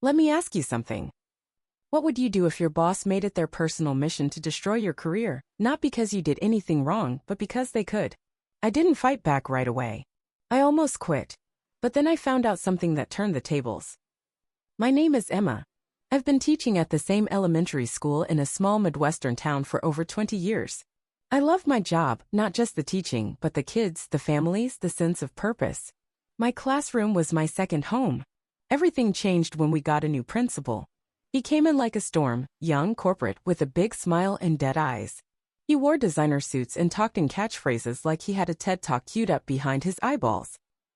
Let me ask you something. What would you do if your boss made it their personal mission to destroy your career, not because you did anything wrong, but because they could? I didn't fight back right away. I almost quit. But then I found out something that turned the tables. My name is Emma. I've been teaching at the same elementary school in a small Midwestern town for over 20 years. I love my job, not just the teaching, but the kids, the families, the sense of purpose. My classroom was my second home. Everything changed when we got a new principal. He came in like a storm, young, corporate, with a big smile and dead eyes. He wore designer suits and talked in catchphrases like he had a TED Talk queued up behind his eyeballs.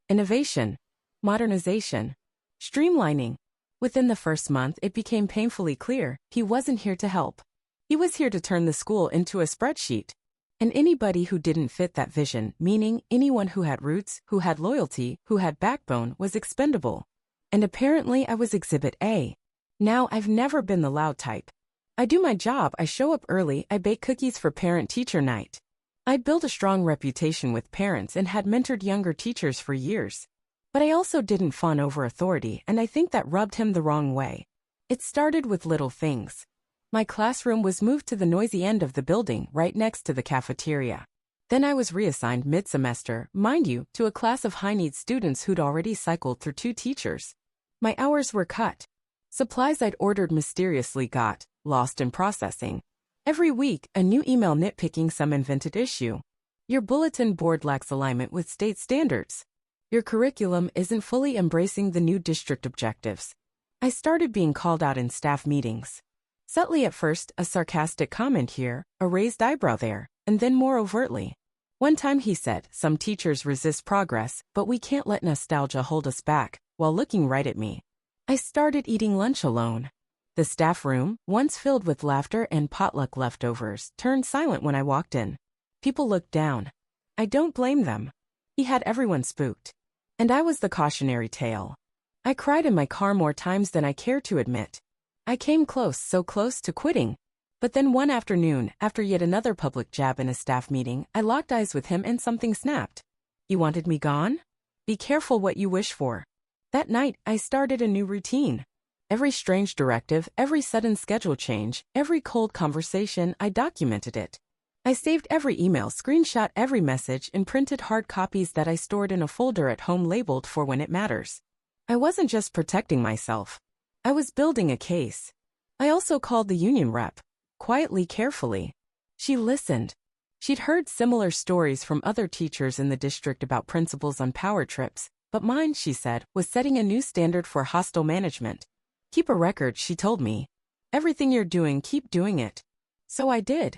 Innovation, modernization, streamlining. Within the first month, it became painfully clear he wasn't here to help. He was here to turn the school into a spreadsheet. And anybody who didn't fit that vision, meaning anyone who had roots, who had loyalty, who had backbone, was expendable. And apparently I was Exhibit A. Now, I've never been the loud type. I do my job, I show up early, I bake cookies for parent-teacher night. I built a strong reputation with parents and had mentored younger teachers for years. But I also didn't fawn over authority, and I think that rubbed him the wrong way. It started with little things. My classroom was moved to the noisy end of the building, right next to the cafeteria. Then I was reassigned mid-semester, mind you, to a class of high-need students who'd already cycled through 2 teachers. My hours were cut. Supplies I'd ordered mysteriously got lost in processing. Every week, a new email nitpicking some invented issue. Your bulletin board lacks alignment with state standards. Your curriculum isn't fully embracing the new district objectives. I started being called out in staff meetings. Subtly at first, a sarcastic comment here, a raised eyebrow there, and then more overtly. One time he said, "Some teachers resist progress, but we can't let nostalgia hold us back," while looking right at me. I started eating lunch alone. The staff room, once filled with laughter and potluck leftovers, turned silent when I walked in. People looked down. I don't blame them. He had everyone spooked. And I was the cautionary tale. I cried in my car more times than I care to admit. I came close, so close to quitting. But then one afternoon, after yet another public jab in a staff meeting, I locked eyes with him and something snapped. You wanted me gone? Be careful what you wish for. That night, I started a new routine. Every strange directive, every sudden schedule change, every cold conversation, I documented it. I saved every email, screenshot every message, and printed hard copies that I stored in a folder at home labeled for when it matters. I wasn't just protecting myself. I was building a case. I also called the union rep, quietly, carefully. She listened. She'd heard similar stories from other teachers in the district about principals on power trips. But mine, she said, was setting a new standard for hostile management. Keep a record, she told me. Everything you're doing, keep doing it. So I did.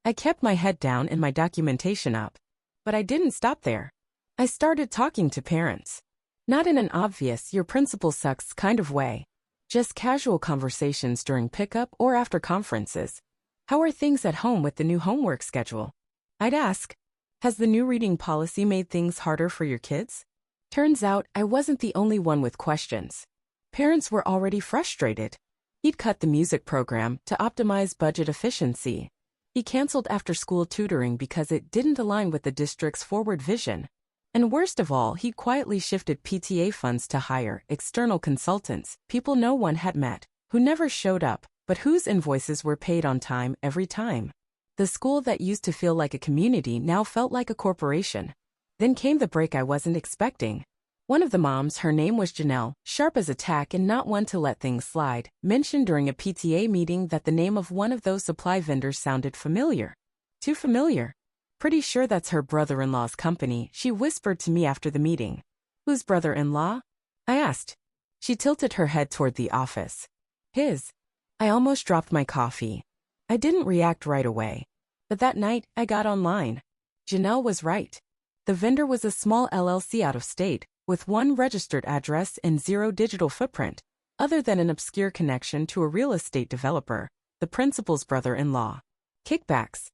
I kept my head down and my documentation up. But I didn't stop there. I started talking to parents. Not in an obvious, your principal sucks kind of way. Just casual conversations during pickup or after conferences. How are things at home with the new homework schedule? I'd ask, has the new reading policy made things harder for your kids? Turns out I wasn't the only one with questions. Parents were already frustrated. He'd cut the music program to optimize budget efficiency. He canceled after-school tutoring because it didn't align with the district's forward vision. And worst of all, he quietly shifted PTA funds to hire external consultants, people no one had met, who never showed up, but whose invoices were paid on time every time. The school that used to feel like a community now felt like a corporation. Then came the break I wasn't expecting. One of the moms, her name was Janelle, sharp as a tack and not one to let things slide, mentioned during a PTA meeting that the name of one of those supply vendors sounded familiar. Too familiar. Pretty sure that's her brother-in-law's company, she whispered to me after the meeting. Whose brother-in-law? I asked. She tilted her head toward the office. His. I almost dropped my coffee. I didn't react right away. But that night, I got online. Janelle was right. The vendor was a small LLC out of state, with one registered address and 0 digital footprint, other than an obscure connection to a real estate developer, the principal's brother-in-law. Kickbacks.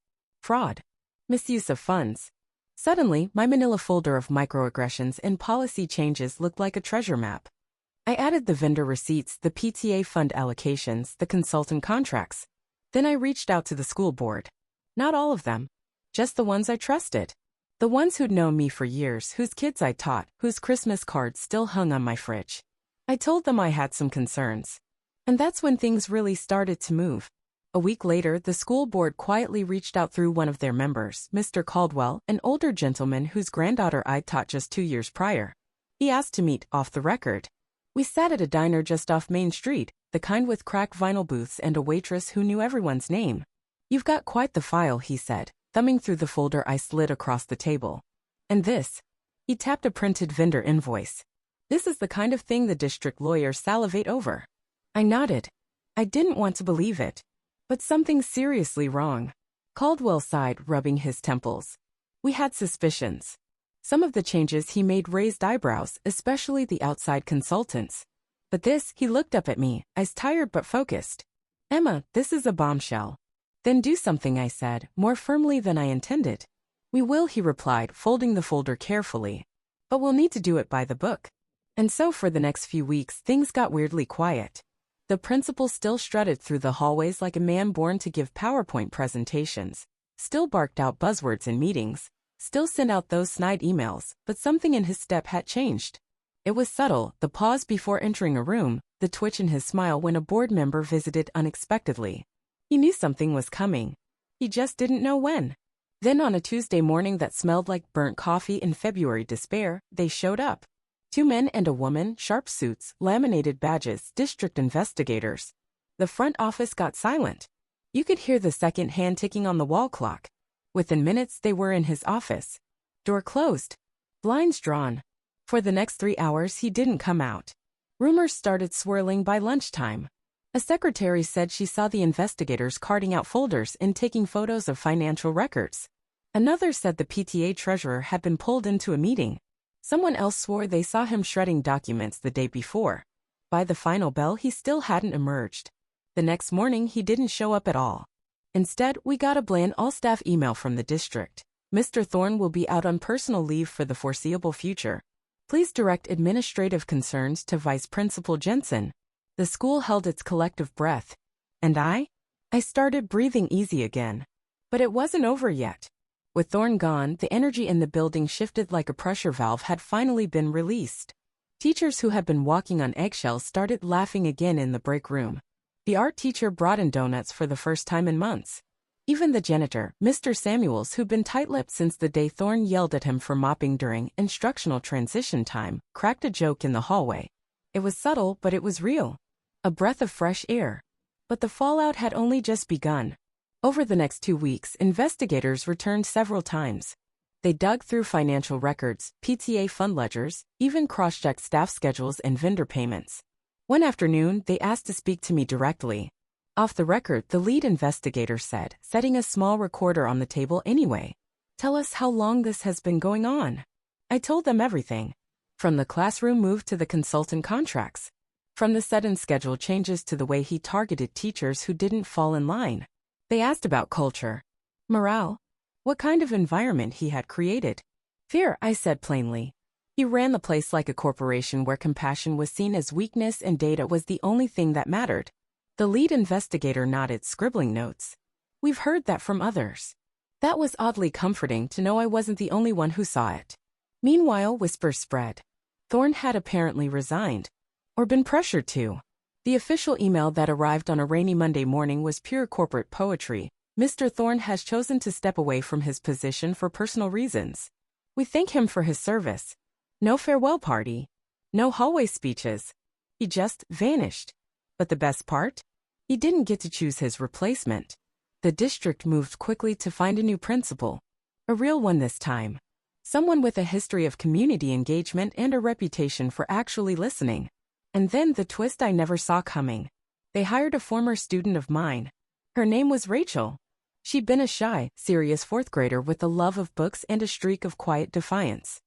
Fraud. Misuse of funds. Suddenly, my manila folder of microaggressions and policy changes looked like a treasure map. I added the vendor receipts, the PTA fund allocations, the consultant contracts. Then I reached out to the school board. Not all of them. Just the ones I trusted. The ones who'd known me for years, whose kids I taught, whose Christmas cards still hung on my fridge. I told them I had some concerns. And that's when things really started to move. A week later, the school board quietly reached out through one of their members, Mr. Caldwell, an older gentleman whose granddaughter I'd taught just 2 years prior. He asked to meet off the record. We sat at a diner just off Main Street, the kind with cracked vinyl booths and a waitress who knew everyone's name. "You've got quite the file," he said, thumbing through the folder I slid across the table. "And this?" He tapped a printed vendor invoice. "This is the kind of thing the district lawyers salivate over." I nodded. I didn't want to believe it. But something's seriously wrong. Caldwell sighed, rubbing his temples. We had suspicions. Some of the changes he made raised eyebrows, especially the outside consultants. But this, he looked up at me, eyes tired but focused. "Emma, this is a bombshell." "Then do something," I said, more firmly than I intended. "We will," he replied, folding the folder carefully. "But we'll need to do it by the book." And so for the next few weeks, things got weirdly quiet. The principal still strutted through the hallways like a man born to give PowerPoint presentations, still barked out buzzwords in meetings, still sent out those snide emails, but something in his step had changed. It was subtle, the pause before entering a room, the twitch in his smile when a board member visited unexpectedly. He knew something was coming. He just didn't know when. Then on a Tuesday morning that smelled like burnt coffee in February despair, they showed up. 2 men and a woman, sharp suits, laminated badges, district investigators. The front office got silent. You could hear the second hand ticking on the wall clock. Within minutes, they were in his office. Door closed. Blinds drawn. For the next 3 hours, he didn't come out. Rumors started swirling by lunchtime. A secretary said she saw the investigators carting out folders and taking photos of financial records. Another said the PTA treasurer had been pulled into a meeting. Someone else swore they saw him shredding documents the day before. By the final bell, he still hadn't emerged. The next morning, he didn't show up at all. Instead, we got a bland all-staff email from the district. "Mr. Thorne will be out on personal leave for the foreseeable future. Please direct administrative concerns to Vice Principal Jensen." The school held its collective breath. And I started breathing easy again. But it wasn't over yet. With Thorne gone, the energy in the building shifted like a pressure valve had finally been released. Teachers who had been walking on eggshells started laughing again in the break room. The art teacher brought in donuts for the first time in months. Even the janitor, Mr. Samuels, who'd been tight-lipped since the day Thorne yelled at him for mopping during instructional transition time, cracked a joke in the hallway. It was subtle, but it was real. A breath of fresh air. But the fallout had only just begun. Over the next 2 weeks, investigators returned several times. They dug through financial records, PTA fund ledgers, even cross-checked staff schedules and vendor payments. One afternoon, they asked to speak to me directly. Off the record, the lead investigator said, setting a small recorder on the table anyway. "Tell us how long this has been going on." I told them everything. From the classroom move to the consultant contracts. From the sudden schedule changes to the way he targeted teachers who didn't fall in line. They asked about culture. Morale. What kind of environment he had created. "Fear," I said plainly. He ran the place like a corporation where compassion was seen as weakness and data was the only thing that mattered. The lead investigator nodded, scribbling notes. "We've heard that from others." That was oddly comforting to know I wasn't the only one who saw it. Meanwhile, whispers spread. Thorne had apparently resigned. Or been pressured to. The official email that arrived on a rainy Monday morning was pure corporate poetry. "Mr. Thorne has chosen to step away from his position for personal reasons. We thank him for his service." No farewell party. No hallway speeches. He just vanished. But the best part? He didn't get to choose his replacement. The district moved quickly to find a new principal. A real one this time. Someone with a history of community engagement and a reputation for actually listening. And then the twist I never saw coming. They hired a former student of mine. Her name was Rachel. She'd been a shy, serious 4th grader with a love of books and a streak of quiet defiance.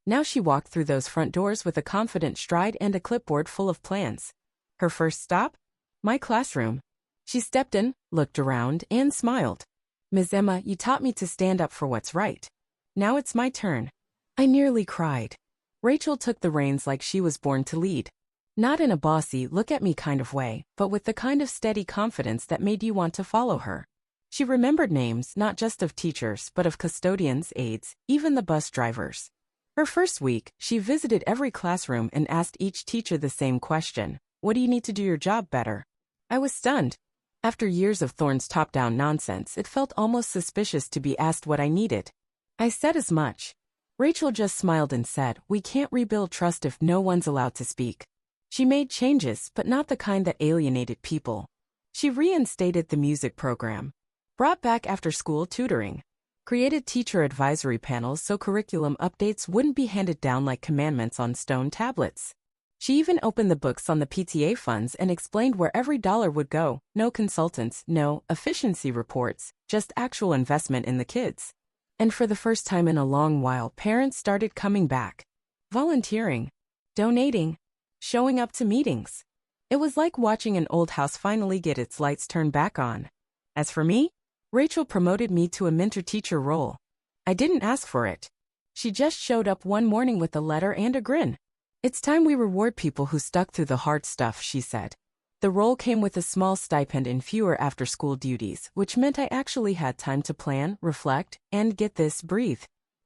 Now she walked through those front doors with a confident stride and a clipboard full of plans. Her first stop? My classroom. She stepped in, looked around, and smiled. "Ms. Emma, you taught me to stand up for what's right. Now it's my turn." I nearly cried. Rachel took the reins like she was born to lead. Not in a bossy, look-at-me kind of way, but with the kind of steady confidence that made you want to follow her. She remembered names not just of teachers but of custodians, aides, even the bus drivers. Her first week, she visited every classroom and asked each teacher the same question: what do you need to do your job better? I was stunned. After years of Thorne's top-down nonsense, it felt almost suspicious to be asked what I needed. I said as much. Rachel just smiled and said, we can't rebuild trust if no one's allowed to speak. She made changes, but not the kind that alienated people. She reinstated the music program, brought back after-school tutoring, created teacher advisory panels so curriculum updates wouldn't be handed down like commandments on stone tablets. She even opened the books on the PTA funds and explained where every dollar would go. No consultants, no efficiency reports, just actual investment in the kids. And for the first time in a long while, parents started coming back, volunteering, donating, showing up to meetings. It was like watching an old house finally get its lights turned back on. As for me, Rachel promoted me to a mentor-teacher role. I didn't ask for it. She just showed up one morning with a letter and a grin. It's time we reward people who stuck through the hard stuff, she said. The role came with a small stipend and fewer after-school duties, which meant I actually had time to plan, reflect, and get this, breathe.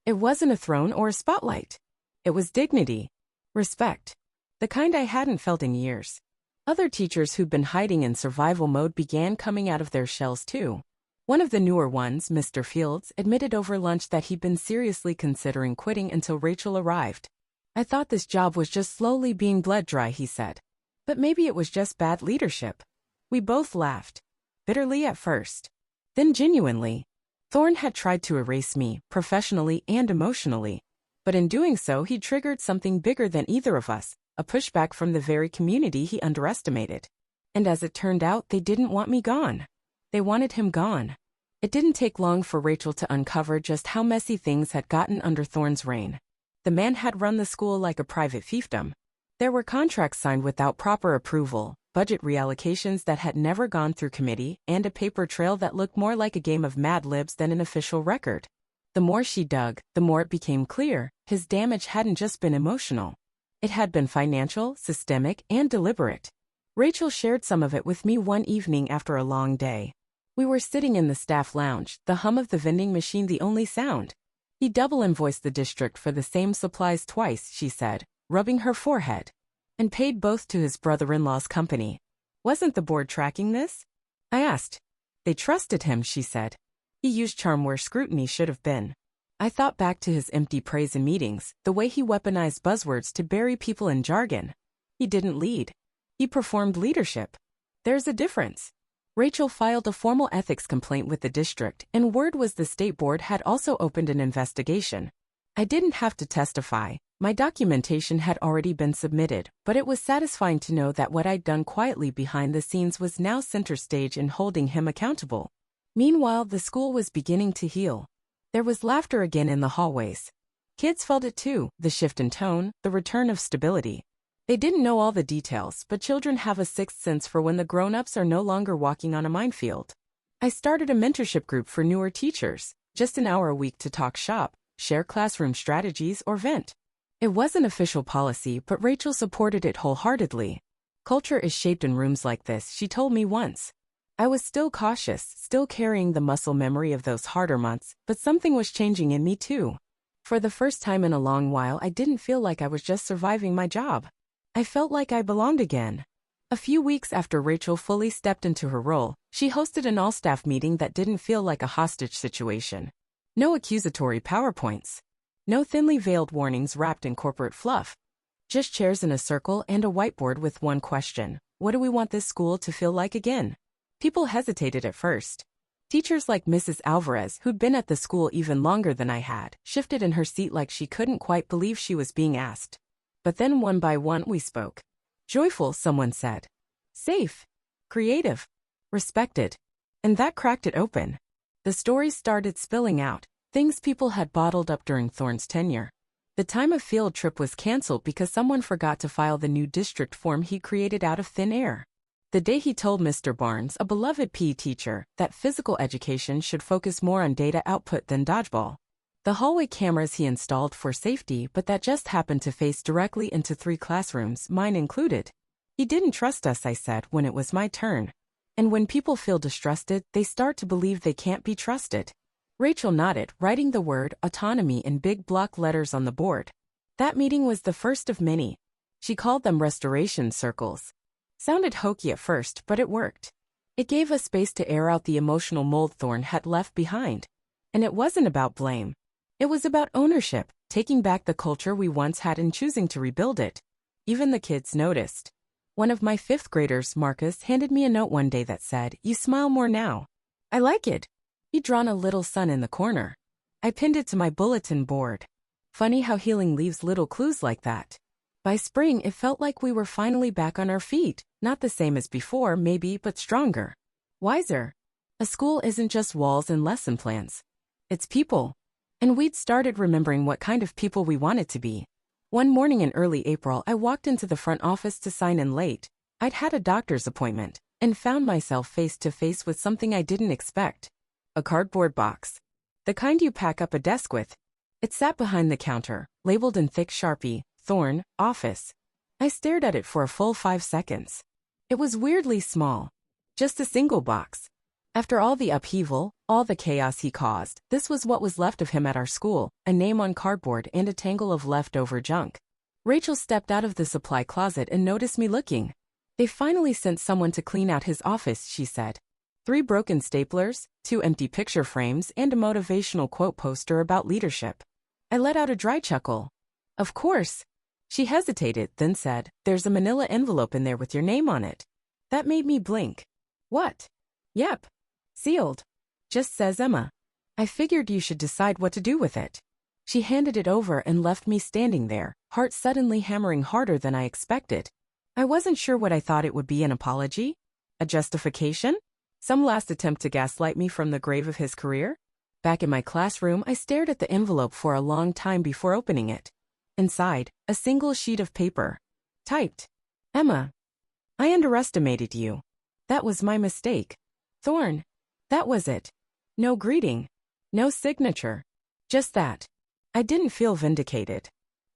It wasn't a throne or a spotlight. It was dignity, respect, the kind I hadn't felt in years. Other teachers who'd been hiding in survival mode began coming out of their shells too. One of the newer ones, Mr. Fields, admitted over lunch that he'd been seriously considering quitting until Rachel arrived. I thought this job was just slowly being bled dry, he said. But maybe it was just bad leadership. We both laughed. Bitterly at first. Then genuinely. Thorne had tried to erase me, professionally and emotionally. But in doing so, he triggered something bigger than either of us, a pushback from the very community he underestimated. And as it turned out, they didn't want me gone. They wanted him gone. It didn't take long for Rachel to uncover just how messy things had gotten under Thorne's reign. The man had run the school like a private fiefdom. There were contracts signed without proper approval, budget reallocations that had never gone through committee, and a paper trail that looked more like a game of Mad Libs than an official record. The more she dug, the more it became clear, his damage hadn't just been emotional. It had been financial, systemic, and deliberate. Rachel shared some of it with me one evening after a long day. We were sitting in the staff lounge, the hum of the vending machine the only sound. He double invoiced the district for the same supplies twice, she said, rubbing her forehead, and paid both to his brother-in-law's company. Wasn't the board tracking this? I asked. They trusted him, she said. He used charm where scrutiny should have been. I thought back to his empty praise in meetings, the way he weaponized buzzwords to bury people in jargon. He didn't lead. He performed leadership. There's a difference. Rachel filed a formal ethics complaint with the district, and word was the state board had also opened an investigation. I didn't have to testify. My documentation had already been submitted, but it was satisfying to know that what I'd done quietly behind the scenes was now center stage in holding him accountable. Meanwhile, the school was beginning to heal. There was laughter again in the hallways. Kids felt it too, the shift in tone, the return of stability. They didn't know all the details, but children have a sixth sense for when the grown-ups are no longer walking on a minefield. I started a mentorship group for newer teachers, just an hour a week to talk shop, share classroom strategies, or vent. It wasn't official policy, but Rachel supported it wholeheartedly. Culture is shaped in rooms like this, she told me once. I was still cautious, still carrying the muscle memory of those harder months, but something was changing in me too. For the first time in a long while, I didn't feel like I was just surviving my job. I felt like I belonged again. A few weeks after Rachel fully stepped into her role, she hosted an all-staff meeting that didn't feel like a hostage situation. No accusatory PowerPoints. No thinly veiled warnings wrapped in corporate fluff. Just chairs in a circle and a whiteboard with one question: what do we want this school to feel like again? People hesitated at first. Teachers like Mrs. Alvarez, who'd been at the school even longer than I had, shifted in her seat like she couldn't quite believe she was being asked. But then one by one we spoke. Joyful, someone said. Safe. Creative. Respected. And that cracked it open. The stories started spilling out, things people had bottled up during Thorne's tenure. The time of field trip was canceled because someone forgot to file the new district form he created out of thin air. The day he told Mr. Barnes, a beloved PE teacher, that physical education should focus more on data output than dodgeball. The hallway cameras he installed for safety, but that just happened to face directly into 3 classrooms, mine included. He didn't trust us, I said, when it was my turn. And when people feel distrusted, they start to believe they can't be trusted. Rachel nodded, writing the word autonomy in big block letters on the board. That meeting was the first of many. She called them restoration circles. Sounded hokey at first, but it worked. It gave us space to air out the emotional mold Thorn had left behind. And it wasn't about blame. It was about ownership, taking back the culture we once had and choosing to rebuild it. Even the kids noticed. One of my 5th graders, Marcus, handed me a note one day that said, "You smile more now." I like it. He'd drawn a little sun in the corner. I pinned it to my bulletin board. Funny how healing leaves little clues like that. By spring, it felt like we were finally back on our feet, not the same as before, maybe, but stronger. Wiser. A school isn't just walls and lesson plans. It's people. And we'd started remembering what kind of people we wanted to be. One morning in early April, I walked into the front office to sign in late. I'd had a doctor's appointment, and found myself face to face with something I didn't expect. A cardboard box. The kind you pack up a desk with. It sat behind the counter, labeled in thick Sharpie, "Thorn, Office." I stared at it for a full 5 seconds. It was weirdly small. Just a single box. After all the upheaval, all the chaos he caused, this was what was left of him at our school, a name on cardboard and a tangle of leftover junk. Rachel stepped out of the supply closet and noticed me looking. "They finally sent someone to clean out his office," she said. 3 broken staplers, 2 empty picture frames, and a motivational quote poster about leadership. I let out a dry chuckle. "Of course." She hesitated, then said, "There's a manila envelope in there with your name on it." That made me blink. "What?" "Yep. Sealed. Just says Emma. I figured you should decide what to do with it." She handed it over and left me standing there, heart suddenly hammering harder than I expected. I wasn't sure what I thought it would be: an apology? A justification? Some last attempt to gaslight me from the grave of his career? Back in my classroom, I stared at the envelope for a long time before opening it. Inside, a single sheet of paper. Typed. "Emma, I underestimated you. That was my mistake. Thorn." That was it. No greeting. No signature. Just that. I didn't feel vindicated.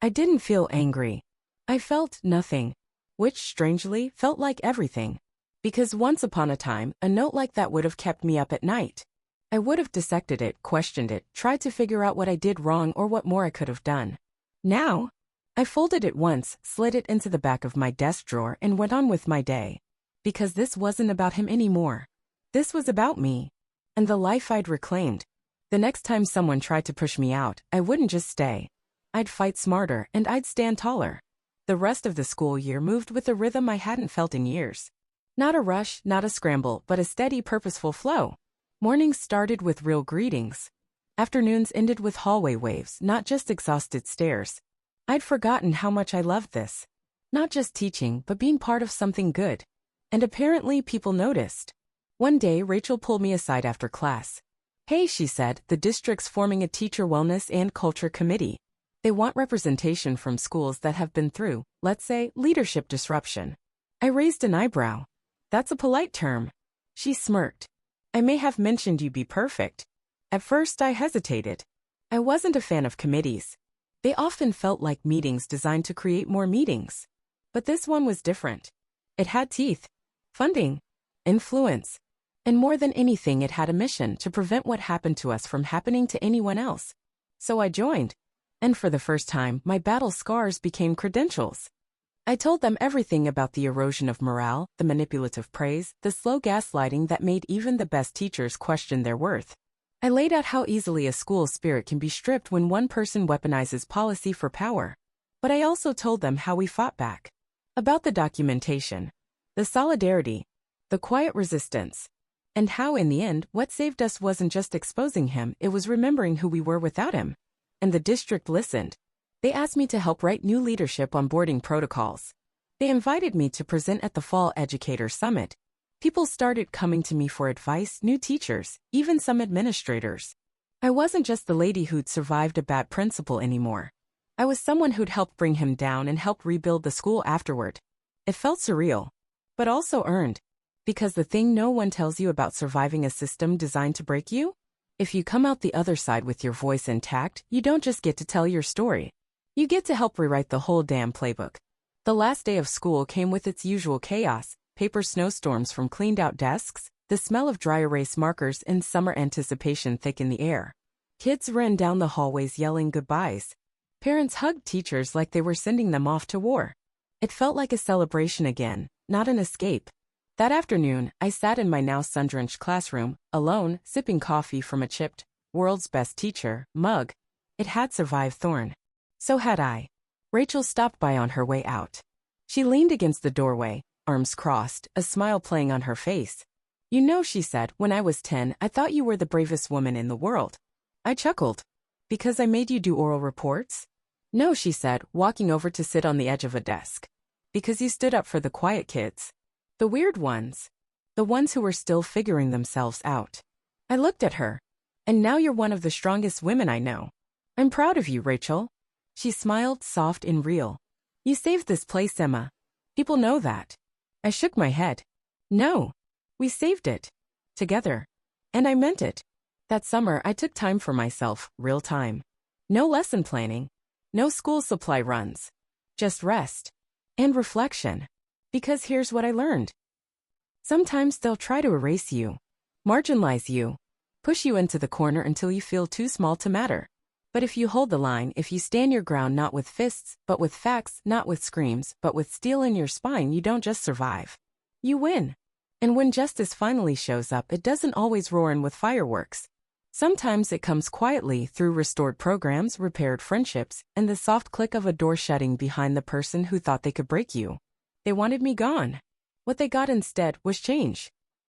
I didn't feel angry. I felt nothing. Which, strangely, felt like everything. Because once upon a time, a note like that would have kept me up at night. I would have dissected it, questioned it, tried to figure out what I did wrong or what more I could have done. Now, I folded it once, slid it into the back of my desk drawer, and went on with my day. Because this wasn't about him anymore. This was about me. And the life I'd reclaimed. The next time someone tried to push me out, I wouldn't just stay. I'd fight smarter, and I'd stand taller. The rest of the school year moved with a rhythm I hadn't felt in years. Not a rush, not a scramble, but a steady, purposeful flow. Mornings started with real greetings. Afternoons ended with hallway waves, not just exhausted stares. I'd forgotten how much I loved this. Not just teaching, but being part of something good. And apparently people noticed. One day, Rachel pulled me aside after class. "Hey," she said, "the district's forming a teacher wellness and culture committee. They want representation from schools that have been through, let's say, leadership disruption." I raised an eyebrow. "That's a polite term." She smirked. "I may have mentioned you be perfect." At first, I hesitated. I wasn't a fan of committees. They often felt like meetings designed to create more meetings. But this one was different. It had teeth, funding, influence. And more than anything, it had a mission to prevent what happened to us from happening to anyone else. So I joined. And for the first time, my battle scars became credentials. I told them everything about the erosion of morale, the manipulative praise, the slow gaslighting that made even the best teachers question their worth. I laid out how easily a school spirit can be stripped when one person weaponizes policy for power. But I also told them how we fought back. About the documentation, the solidarity, the quiet resistance. And how, in the end, what saved us wasn't just exposing him, it was remembering who we were without him. And the district listened. They asked me to help write new leadership onboarding protocols. They invited me to present at the Fall Educator Summit. People started coming to me for advice, new teachers, even some administrators. I wasn't just the lady who'd survived a bad principal anymore. I was someone who'd helped bring him down and helped rebuild the school afterward. It felt surreal, but also earned. Because the thing no one tells you about surviving a system designed to break you? If you come out the other side with your voice intact, you don't just get to tell your story. You get to help rewrite the whole damn playbook. The last day of school came with its usual chaos, paper snowstorms from cleaned-out desks, the smell of dry erase markers, and summer anticipation thick in the air. Kids ran down the hallways yelling goodbyes. Parents hugged teachers like they were sending them off to war. It felt like a celebration again, not an escape. That afternoon, I sat in my now sun-drenched classroom, alone, sipping coffee from a chipped, world's best teacher, mug. It had survived Thorn. So had I. Rachel stopped by on her way out. She leaned against the doorway, arms crossed, a smile playing on her face. You know, she said, when I was 10, I thought you were the bravest woman in the world. I chuckled. Because I made you do oral reports? No, she said, walking over to sit on the edge of a desk. Because you stood up for the quiet kids. The weird ones. The ones who were still figuring themselves out. I looked at her. And now you're one of the strongest women I know. I'm proud of you, Rachel. She smiled, soft and real. You saved this place, Emma. People know that. I shook my head. No. We saved it. Together. And I meant it. That summer, I took time for myself, real time. No lesson planning. No school supply runs. Just rest. And reflection. Because here's what I learned. Sometimes they'll try to erase you. Marginalize you. Push you into the corner until you feel too small to matter. But if you hold the line, if you stand your ground not with fists, but with facts, not with screams, but with steel in your spine, you don't just survive. You win. And when justice finally shows up, it doesn't always roar in with fireworks. Sometimes it comes quietly through restored programs, repaired friendships, and the soft click of a door shutting behind the person who thought they could break you. They wanted me gone. What they got instead was change.